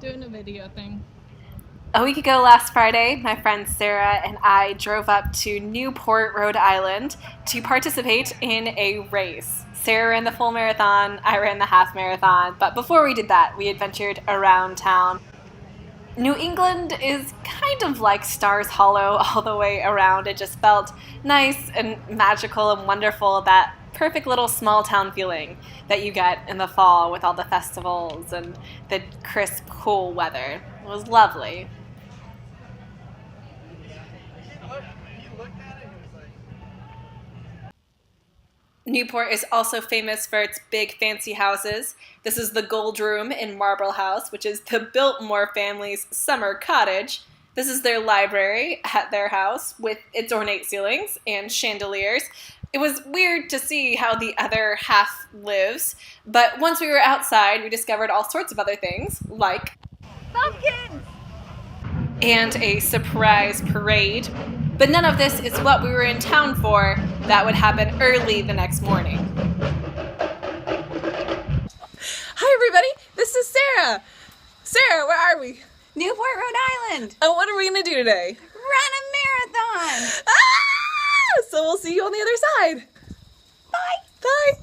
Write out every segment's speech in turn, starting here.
Doing a video thing. A week ago last Friday, my friend Sarah and I drove up to Newport, Rhode Island to participate in a race. Sarah ran the full marathon, I ran the half marathon, but before we did that, we adventured around town. New England is kind of like Stars Hollow all the way around. It just felt nice and magical and wonderful, that perfect little small town feeling that you get in the fall with all the festivals and the crisp, cool weather. It was lovely. Newport is also famous for its big fancy houses. This is the Gold Room in Marble House, which is the Biltmore family's summer cottage. This is their library at their house with its ornate ceilings and chandeliers. It was weird to see how the other half lives, but once we were outside, we discovered all sorts of other things, like Pumpkins! And a surprise parade. But none of this is what we were in town for. That would happen early the next morning. Hi everybody, this is Sarah. Sarah, where are we? Newport, Rhode Island. And what are we going to do today? Run a marathon. Ah! So we'll see you on the other side. Bye. Bye.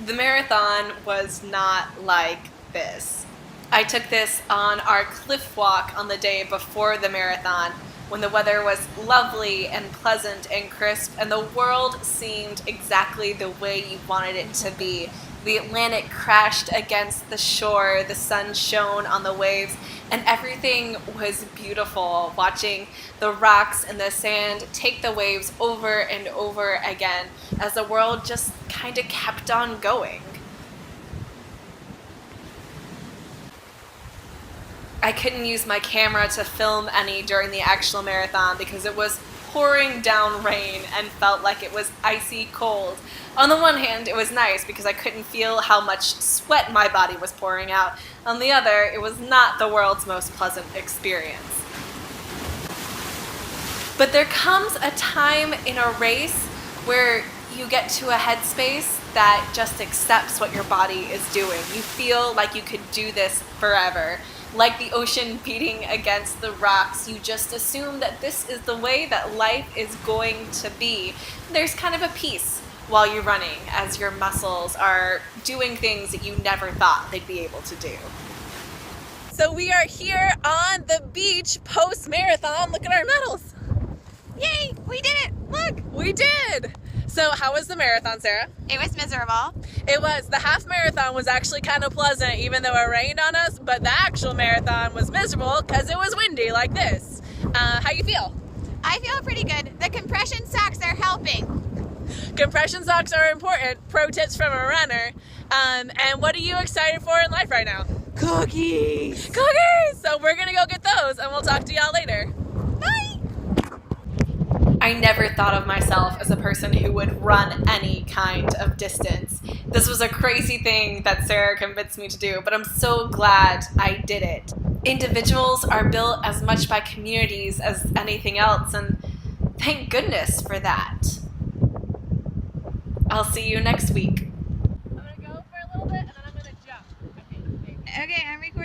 The marathon was not like this. I took this on our cliff walk on the day before the marathon, when the weather was lovely and pleasant and crisp, and the world seemed exactly the way you wanted it to be. The Atlantic crashed against the shore, the sun shone on the waves, and everything was beautiful. Watching the rocks and the sand take the waves over and over again as the world just kind of kept on going. I couldn't use my camera to film any during the actual marathon because it was pouring down rain and felt like it was icy cold. On the one hand, it was nice because I couldn't feel how much sweat my body was pouring out. On the other, it was not the world's most pleasant experience. But there comes a time in a race where you get to a headspace that just accepts what your body is doing. You feel like you could do this forever. Like the ocean beating against the rocks, you just assume that this is the way that life is going to be. There's kind of a peace while you're running as your muscles are doing things that you never thought they'd be able to do. So we are here on the beach post-marathon. Look at our medals. Yay, we did it. Look. We did. So how was the marathon, Sarah? It was miserable. It was. The half marathon was actually kind of pleasant, even though it rained on us, but the actual marathon was miserable because it was windy like this. How you feel? I feel pretty good. The compression socks are helping. Compression socks are important. Pro tips from a runner. And what are you excited for in life right now? Cookies. Cookies! So we're going to go get those, and we'll talk to y'all later. Bye. I never thought of myself as a person who would run any kind of distance. This was a crazy thing that Sarah convinced me to do, but I'm so glad I did it. Individuals are built as much by communities as anything else, and thank goodness for that. I'll see you next week. I'm going to go for a little bit, and then I'm going to jump. Okay, I'm recording.